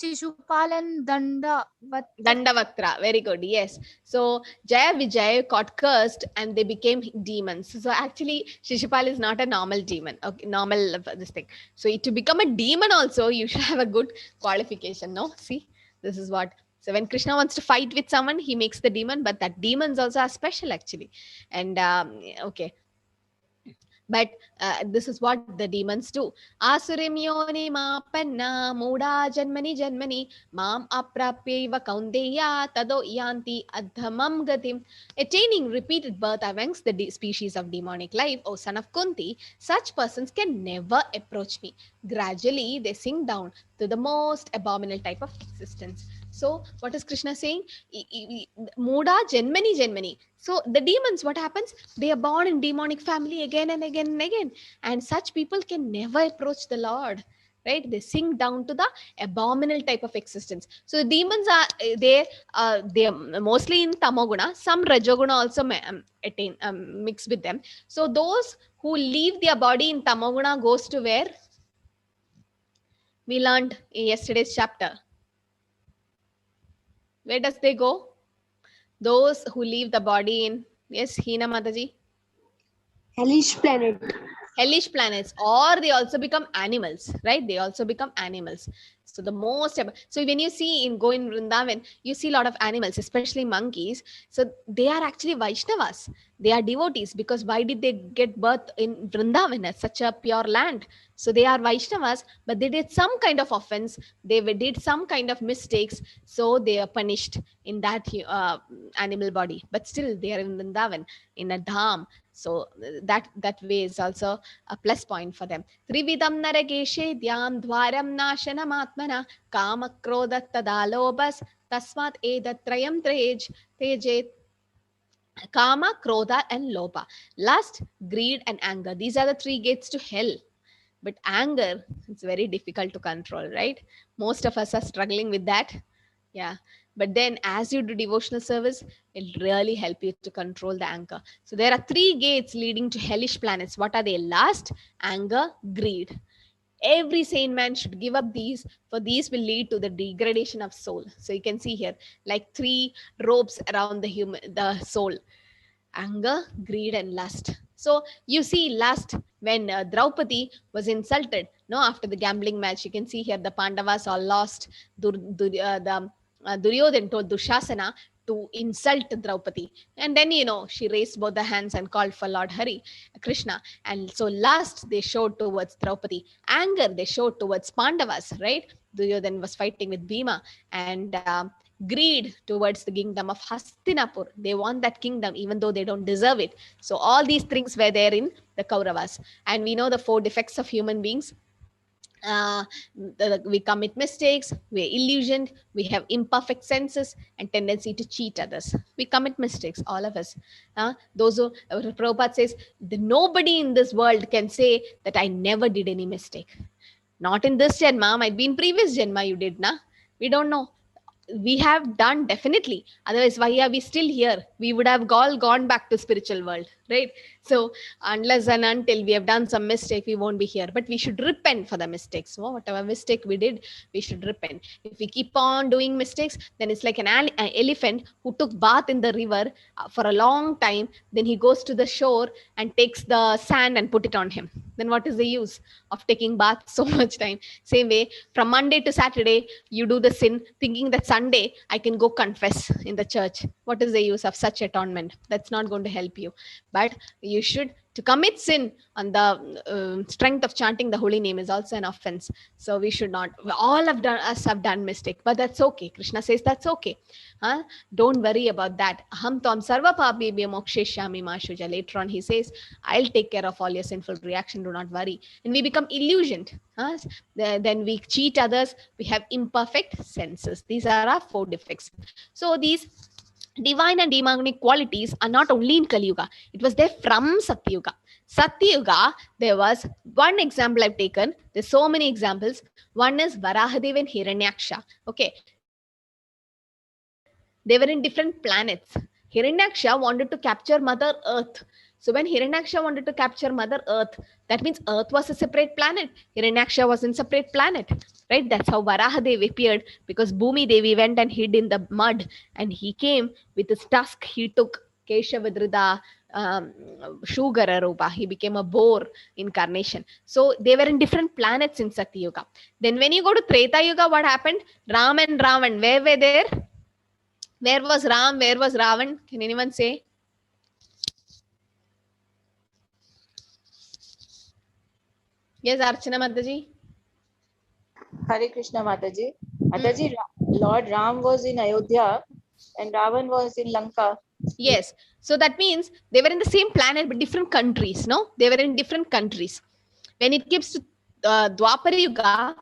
Shishupal and Dandavaktra. Very good. Yes. So Jaya Vijay got cursed and they became demons. So actually Shishupal is not a normal demon. Okay, normal this thing. So to become a demon also, you should have a good qualification. No? See, this is what. So when Krishna wants to fight with someone, he makes the demon, but that demons also are special actually. And okay. But this is what the demons do. Asurim yoni mapanna muda janmani janmani mam aprapyeva kaundeya tado yanti adhamam gatim. Attaining repeated birth amongst the species of demonic life, O son of Kunti, such persons can never approach me. Gradually, they sink down to the most abominable type of existence. So what is Krishna saying? Muda janmani janmani. So the demons, what happens? They are born in demonic family again and again and again. And such people can never approach the Lord. Right? They sink down to the abominable type of existence. So the demons are they are mostly in Tamoguna. Some Rajoguna also mix with them. So those who leave their body in Tamoguna goes to where? We learned in yesterday's chapter. Where does they go? Those who leave the body in, yes, Hina Mataji? Hellish planet. Hellish planets, or they also become animals, right? They also become animals. So the most, so when you see go in Vrindavan, you see a lot of animals, especially monkeys. So they are actually Vaishnavas. They are devotees, because why did they get birth in Vrindavan as such a pure land? So they are Vaishnavas, but they did some kind of offense. They did some kind of mistakes. So they are punished in that animal body. But still they are in Vrindavan, in a dham. So that way is also a plus point for them. Trividam narageshe dhyam dwaram nashanam atmana kama krodha tadalobas tasmat edatrayam tejet. Kama, Krodha and Lopa. Lust, greed and anger. These are the 3 gates to hell. But anger, it's very difficult to control, right? Most of us are struggling with that. Yeah. But then as you do devotional service, it'll really help you to control the anger. So there are 3 gates leading to hellish planets. What are they? Lust, anger, greed. Every sane man should give up these, for these will lead to the degradation of soul. So you can see here, like 3 ropes around the soul: anger, greed, and lust. So you see, last when Draupadi was insulted, no, after the gambling match, you can see here the Pandavas all lost. Duryodhan told Dushasana to insult Draupadi, and then she raised both the hands and called for Lord Hari Krishna. And so last they showed towards Draupadi, anger they showed towards Pandavas, right? Duryodhan was fighting with Bhima, and greed towards the kingdom of Hastinapur. They want that kingdom even though they don't deserve it. So all these things were there in the Kauravas. And we know the 4 defects of human beings. We commit mistakes, we're illusioned, we have imperfect senses and tendency to cheat others. We commit mistakes, all of us. Those who Prabhupada says, nobody in this world can say that I never did any mistake. Not in this Janma, might be in previous Janma you did, na? We don't know. We have done, definitely. Otherwise, why are we still here? We would have all gone back to spiritual world, right? So unless and until we have done some mistake, we won't be here. But we should repent for the mistakes. So whatever mistake we did, we should repent. If we keep on doing mistakes, then it's like an elephant who took bath in the river for a long time. Then he goes to the shore and takes the sand and put it on him. Then what is the use of taking bath so much time? Same way, from Monday to Saturday, you do the sin thinking that Sunday I can go confess in the church. What is the use of such atonement? That's not going to help you. But you should, to commit sin on the strength of chanting the holy name is also an offense. So we should not. All of us have done mistake, but that's okay. Krishna says that's okay. Don't worry about that. Aham tam sarva papebhyo moksheshyami ma shuja. Later on he says, I'll take care of all your sinful reaction. Do not worry. And we become illusioned. Then we cheat others. We have imperfect senses. These are our 4 defects. So these divine and demonic qualities are not only in Kali Yuga. It was there from Satyuga. Satyuga, there was one example I've taken. There's so many examples. One is Varahadev and Hiranyaksha. Okay. They were in different planets. Hiranyaksha wanted to capture Mother Earth. So when Hiranyaksha wanted to capture Mother Earth, that means Earth was a separate planet. Hiranyaksha was in separate planet. Right? That's how Varahadev appeared, because Bhumi Devi went and hid in the mud, and he came with his tusk. He took Keshavadrida Shugara Rupa. He became a boar incarnation. So they were in different planets in Satyuga. Then when you go to Treta Yuga, what happened? Ram and Ravan, where were there? Where was Ram? Where was Ravan? Can anyone say? Yes, Archana Mataji. Hare Krishna Mataji. Mataji, Lord Ram was in Ayodhya and Ravan was in Lanka. Yes. So that means they were in the same planet but different countries, no? They were in different countries. When it comes to Dwapara Yuga,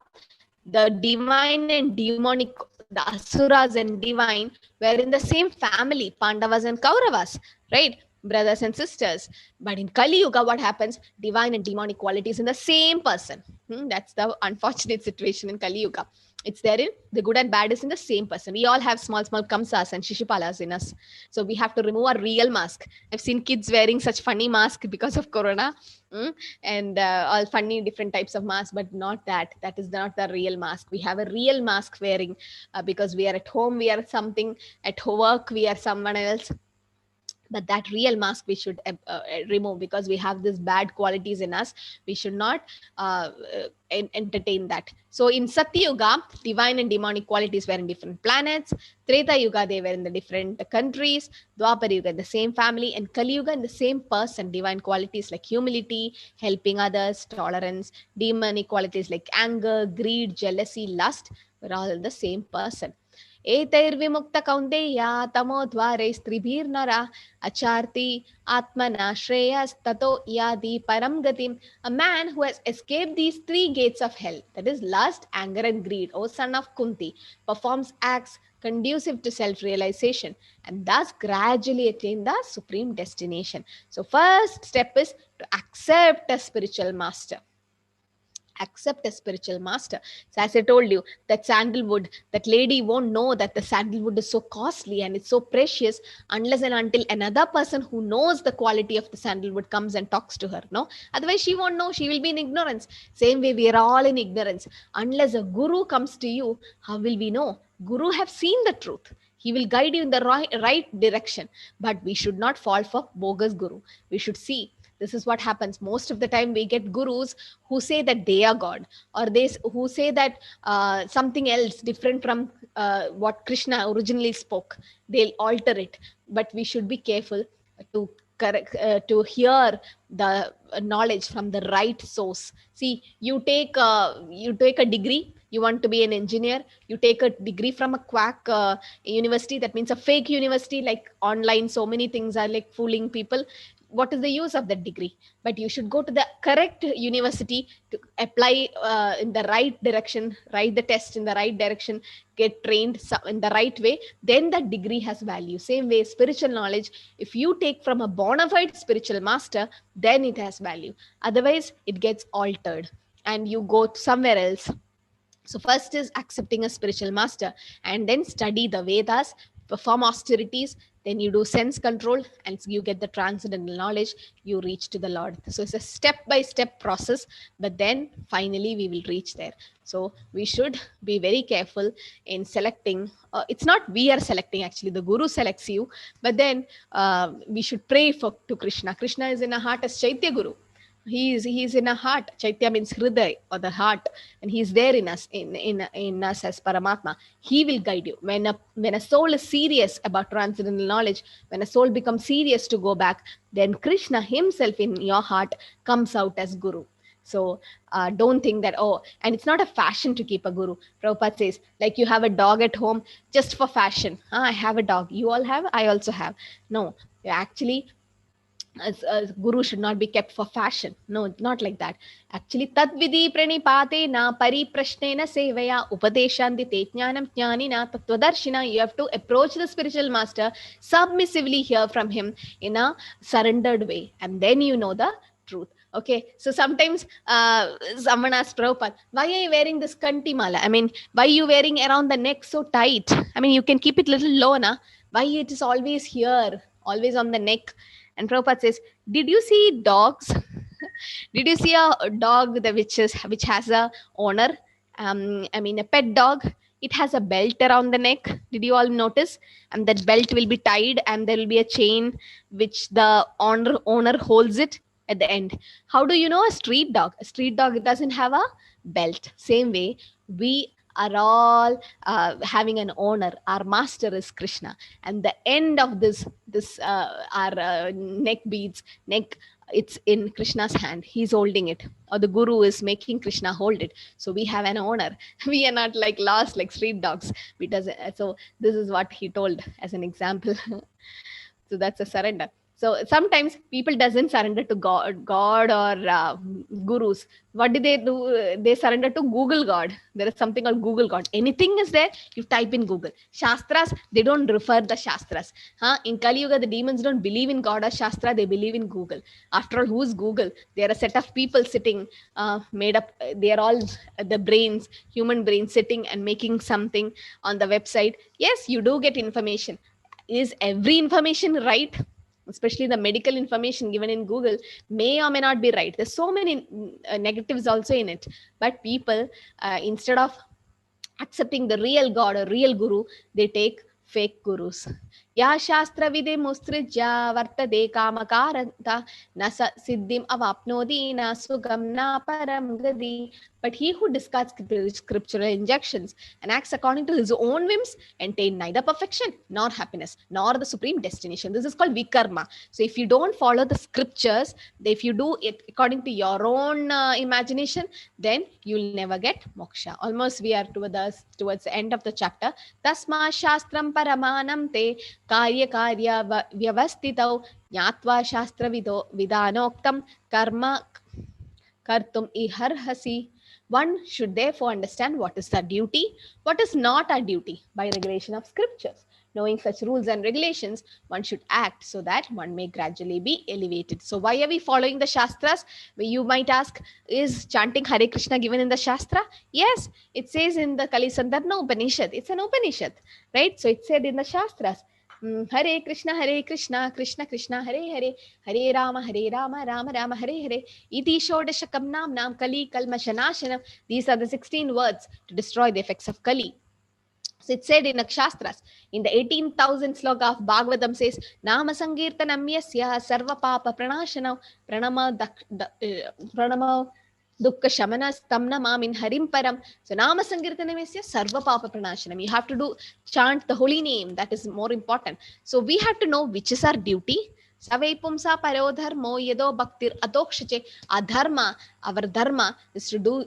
the divine and demonic, the Asuras and divine were in the same family, Pandavas and Kauravas, right? Brothers and sisters. But in Kali Yuga, what happens? Divine and demonic qualities in the same person. That's the unfortunate situation in Kali Yuga. It's there in the good and bad is in the same person. We all have small Kamsas and Shishipalas in us. So we have to remove our real mask. I've seen kids wearing such funny masks because of Corona and all funny different types of masks, but not that. That is not the real mask. We have a real mask wearing because we are at home, we are something, at work, we are someone else. But that real mask we should remove, because we have these bad qualities in us. We should not entertain that. So in Satyuga, divine and demonic qualities were in different planets. Treta Yuga, they were in the different countries. Dwapara Yuga, in the same family. And Kali Yuga, in the same person. Divine qualities like humility, helping others, tolerance. Demonic qualities like anger, greed, jealousy, lust were all in the same person. एतैर्विमुक्त कौन्तेया तमोद्वारे स्त्रिभिर्नरा acharti atmana shreyas tato yadi param gatim. A man who has escaped these 3 gates of hell, that is lust, anger and greed, O son of Kunti, performs acts conducive to self-realization and thus gradually attain the supreme destination. So first step is to accept a spiritual master. Accept a spiritual master. So as I told you, that sandalwood, that lady won't know that the sandalwood is so costly and it's so precious unless and until another person who knows the quality of the sandalwood comes and talks to her. No, otherwise she won't know. She will be in ignorance. Same way we are all in ignorance. Unless a guru comes to you, how will we know? Guru have seen the truth. He will guide you in the right direction. But we should not fall for bogus guru. We should see This is what happens. Most of the time we get gurus who say that they are God, or who say that something else different from what Krishna originally spoke. They'll alter it. But we should be careful to to hear the knowledge from the right source. See, you take a degree, you want to be an engineer, you take a degree from a quack university, that means a fake university, like online so many things are like fooling people. What is the use of that degree? But you should go to the correct university to apply in the right direction, write the test in the right direction, get trained in the right way. Then that degree has value. Same way, spiritual knowledge, if you take from a bona fide spiritual master, then it has value. Otherwise it gets altered and you go somewhere else. So first is accepting a spiritual master, and then study the Vedas, perform austerities, then you do sense control, and you get the transcendental knowledge, you reach to the Lord. So it's a step-by-step process, but then finally we will reach there. So we should be very careful in selecting. It's not we are selecting, actually the Guru selects you, but then we should pray to Krishna. Krishna is in our heart as Chaitya Guru. He is in our heart. Chaitya means Hriday, or the heart, and he is there in us, in us as Paramatma. He will guide you. When a soul is serious about transcendental knowledge, when a soul becomes serious to go back, then Krishna himself in your heart comes out as Guru. So don't think that, and it's not a fashion to keep a guru. Prabhupada says, like you have a dog at home just for fashion. I have a dog. You all have? I also have. No, actually, a guru should not be kept for fashion. No, not like that. Actually, tadvidi pranipate na pariprashnena sevaya upadeshanti te jnanam jnanina tattvadarshina. You have to approach the spiritual master, submissively hear from him in a surrendered way, and then you know the truth. Okay, so sometimes someone asks Prabhupada, why are you wearing this kanti mala? I mean, why are you wearing around the neck so tight? I mean, you can keep it little low, na? Why it is always here, always on the neck? And Prabhupada says, did you see dogs? Did you see a dog which has a owner? I mean, a pet dog. It has a belt around the neck. Did you all notice? And that belt will be tied, and there will be a chain which the owner holds it at the end. How do you know a street dog? A street dog, it doesn't have a belt. Same way, we are all having an owner. Our master is Krishna, and the end of this our neck beads, it's in Krishna's hand. He's holding it, or the guru is making Krishna hold it. So we have an owner. We are not like lost like street dogs. So this is what he told as an example. So that's a surrender. So sometimes people doesn't surrender to God or gurus. What do? They surrender to Google God. There is something called Google God. Anything is there, you type in Google. Shastras, they don't refer the Shastras. In Kali Yuga, the demons don't believe in God or Shastra, they believe in Google. After all, who's Google? They are a set of people sitting, made up. They are all the brains, human brains sitting and making something on the website. Yes, you do get information. Is every information right? Especially the medical information given in Google may or may not be right. There's so many negatives also in it. But people, instead of accepting the real God or real guru, they take fake gurus. Ya shastra vide mustrijya vartade kamakaranta nasa siddhim avapnodi na sugam na param gadi. But he who discards scriptural injunctions and acts according to his own whims attain neither perfection nor happiness nor the supreme destination. This is called vikarma. So if you don't follow the scriptures, if you do it according to your own imagination, then you'll never get moksha. Almost we are towards the end of the chapter. Tasma shastram paramanam te karya karya vyavastitau jnatva shastra vidanoktam karma kartum iharhasi. One should therefore understand what is our duty, what is not our duty by regulation of scriptures. Knowing such rules and regulations, one should act so that one may gradually be elevated. So why are we following the Shastras? You might ask, is chanting Hare Krishna given in the Shastra? Yes, it says in the Kali Sandarbha Upanishad. It's an Upanishad, right? So it said in the Shastras. Hare Krishna, Krishna Krishna, Hare Hare, Hare Rama, Rama Rama, Hare Hare. Iti Shodashakam Nam Kali Kalmashanashanam. These are the 16 words to destroy the effects of Kali. So it's said in the Shastras, in the 18,000 sloka of Bhagavatam says, Nama Sankirtanam yasya sarva papa pranashana pranama dukkha shamana stamna mamin harim param. So Nama Sankirtanam yasya sarva papa pranashanam. You have to chant the holy name. That is more important. So we have to know which is our duty. Savepumsa parodharmo yedo bhaktir adokshache. Adharma, our dharma is to do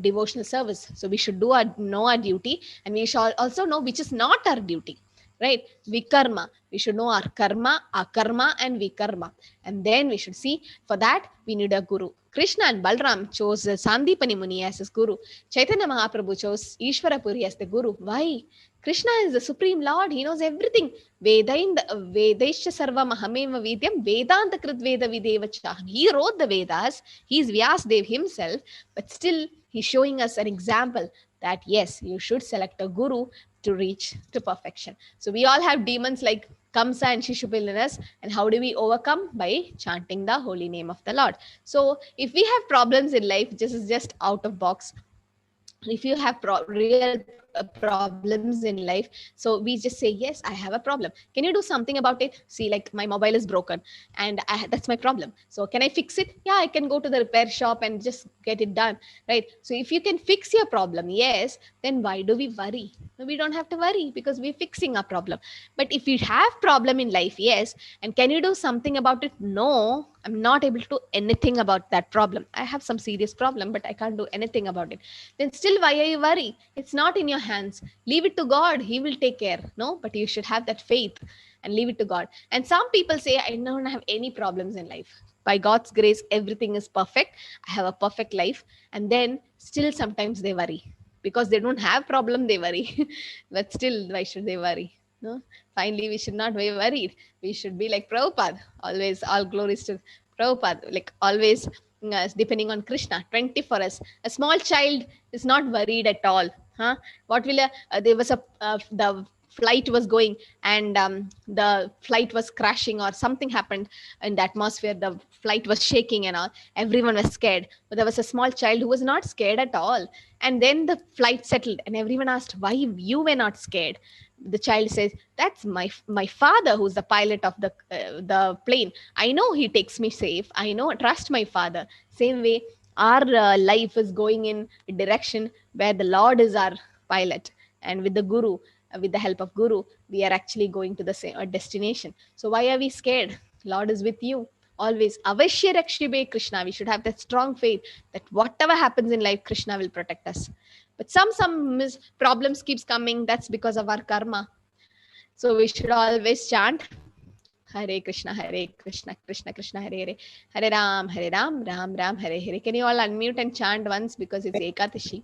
devotional service. So we should know our duty, and we should also know which is not our duty, right? Vikarma, we should know our karma, akarma and vikarma, and then we should see. For that we need a guru. Krishna and Balram chose Sandipani Muni as his guru. Chaitanya Mahaprabhu chose Ishwarapuri as the guru. Why? Krishna is the supreme lord. He knows everything. Vedaisha sarva mahameva vidyam vedanta krit veda videvacha. He wrote the Vedas. He is Vyasadev himself, but still he's showing us an example that yes, you should select a guru to reach to perfection. So we all have demons like Kamsa and Shishupal in us, and how do we overcome? By chanting the holy name of the Lord. So if we have problems in life, this is just out of box. If you have real problems in life, so we just say, yes, I have a problem. Can you do something about it? See, like my mobile is broken and that's my problem. So can I fix it? Yeah, I can go to the repair shop and just get it done, right? So if you can fix your problem, yes, then why do we worry? No, we don't have to worry because we're fixing our problem. But if you have problem in life, yes, and can you do something about it? No, I'm not able to do anything about that problem. I have some serious problem, but I can't do anything about it. Then still, why are you worrying? It's not in your hands. Leave it to God. He will take care. No, but you should have that faith and leave it to God. And some people say, I don't have any problems in life. By God's grace, everything is perfect. I have a perfect life. And then still sometimes they worry because they don't have problem. They worry. But still, why should they worry? No, finally, we should not be worried. We should be like Prabhupada. Always, all glories to Prabhupada. Like always, depending on Krishna, 24 hours. A small child is not worried at all. What will there was the flight was going and the flight was crashing or something happened in the atmosphere. The flight was shaking and all. Everyone was scared. But there was a small child who was not scared at all. And then the flight settled and everyone asked, why you were not scared? The child says, that's my father who's the pilot of the plane. I know he takes me safe. I know, trust my father. Same way, our life is going in a direction where the Lord is our pilot, and with the guru, with the help of guru, we are actually going to the same destination. So why are we scared? Lord is with you always. Avashya rakshibe Krishna. We should have that strong faith that whatever happens in life, Krishna will protect us. But some problems keeps coming. That's because of our karma. So we should always chant Hare Krishna, Krishna Krishna, Hare Hare, Hare Ram, Ram Ram, Hare Hare. Can you all unmute and chant once because it's Ekadashi?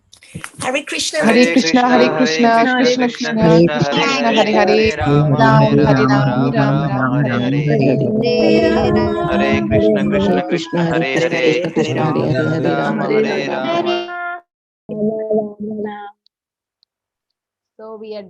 Hare Krishna, Hare Krishna, Hare Krishna, Krishna Krishna, Krishna Hare Hare, Ram Ram, Ram Ram, Hare Hare. Hare Krishna, Krishna Krishna, Hare Hare, Ram Ram, Hare Ram. So we are done.